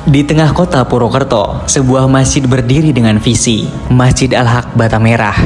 Di tengah kota Purwokerto, sebuah masjid berdiri dengan visi, Masjid Al-Haq Bata Merah.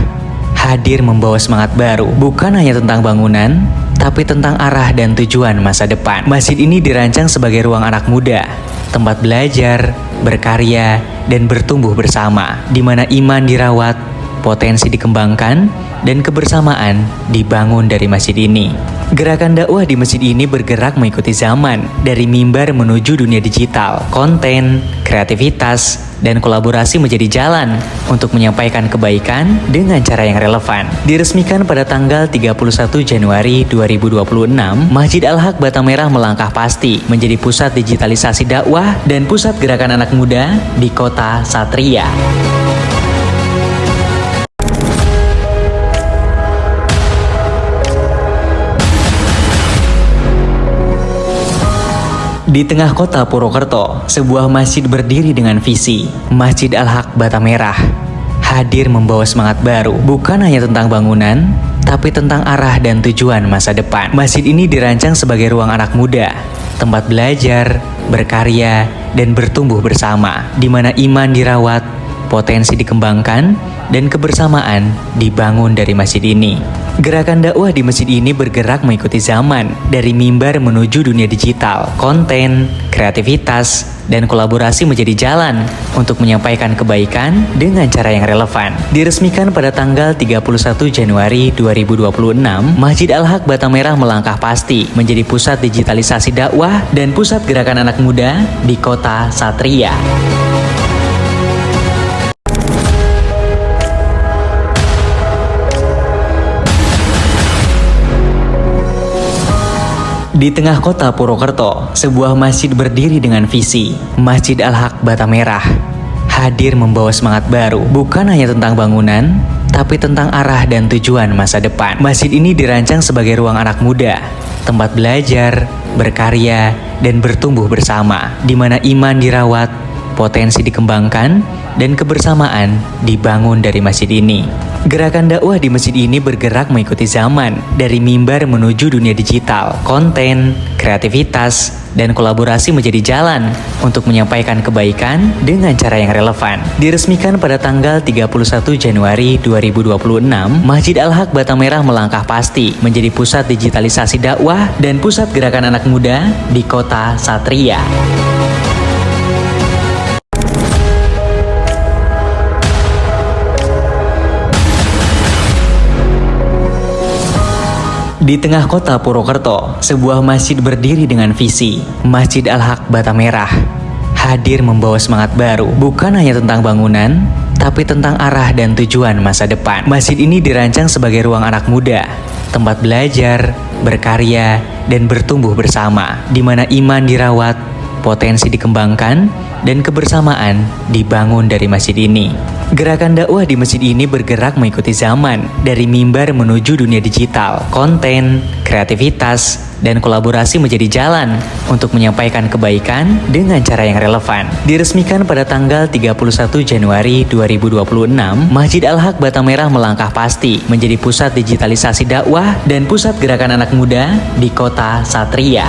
Hadir membawa semangat baru, bukan hanya tentang bangunan, tapi tentang arah dan tujuan masa depan. Masjid ini dirancang sebagai ruang anak muda, tempat belajar, berkarya, dan bertumbuh bersama, di mana iman dirawat, potensi dikembangkan, dan kebersamaan dibangun dari masjid ini. Gerakan dakwah di masjid ini bergerak mengikuti zaman, dari mimbar menuju dunia digital. Konten, kreativitas, dan kolaborasi menjadi jalan untuk menyampaikan kebaikan dengan cara yang relevan. Diresmikan pada tanggal 31 Januari 2026, Masjid Al-Haq Bata Merah melangkah pasti menjadi pusat digitalisasi dakwah dan pusat gerakan anak muda di kota Satria. Di tengah kota Purwokerto, sebuah masjid berdiri dengan visi, Masjid Al-Haq Bata Merah. Hadir membawa semangat baru, bukan hanya tentang bangunan, tapi tentang arah dan tujuan masa depan. Masjid ini dirancang sebagai ruang anak muda, tempat belajar, berkarya, dan bertumbuh bersama, di mana iman dirawat, potensi dikembangkan, dan kebersamaan dibangun dari masjid ini. Gerakan dakwah di masjid ini bergerak mengikuti zaman, dari mimbar menuju dunia digital. Konten, kreativitas, dan kolaborasi menjadi jalan untuk menyampaikan kebaikan dengan cara yang relevan. Diresmikan pada tanggal 31 Januari 2026, Masjid Al-Haq Bata Merah melangkah pasti menjadi pusat digitalisasi dakwah dan pusat gerakan anak muda di kota Satria. Di tengah kota Purwokerto, sebuah masjid berdiri dengan visi, Masjid Al-Haq Bata Merah. Hadir membawa semangat baru, bukan hanya tentang bangunan, tapi tentang arah dan tujuan masa depan. Masjid ini dirancang sebagai ruang anak muda, tempat belajar, berkarya, dan bertumbuh bersama, di mana iman dirawat, potensi dikembangkan, dan kebersamaan dibangun dari masjid ini. Gerakan dakwah di masjid ini bergerak mengikuti zaman, dari mimbar menuju dunia digital. Konten, kreativitas, dan kolaborasi menjadi jalan untuk menyampaikan kebaikan dengan cara yang relevan. Diresmikan pada tanggal 31 Januari 2026, Masjid Al-Haq Bata Merah melangkah pasti menjadi pusat digitalisasi dakwah dan pusat gerakan anak muda di kota Satria. Di tengah kota Purwokerto, sebuah masjid berdiri dengan visi, Masjid Al-Haq Bata Merah. Hadir membawa semangat baru, bukan hanya tentang bangunan, tapi tentang arah dan tujuan masa depan. Masjid ini dirancang sebagai ruang anak muda, tempat belajar, berkarya, dan bertumbuh bersama, di mana iman dirawat, potensi dikembangkan, dan kebersamaan dibangun dari masjid ini. Gerakan dakwah di masjid ini bergerak mengikuti zaman, dari mimbar menuju dunia digital. Konten, kreativitas, dan kolaborasi menjadi jalan untuk menyampaikan kebaikan dengan cara yang relevan. Diresmikan pada tanggal 31 Januari 2026, Masjid Al-Haq Bata Merah melangkah pasti menjadi pusat digitalisasi dakwah dan pusat gerakan anak muda di kota Satria.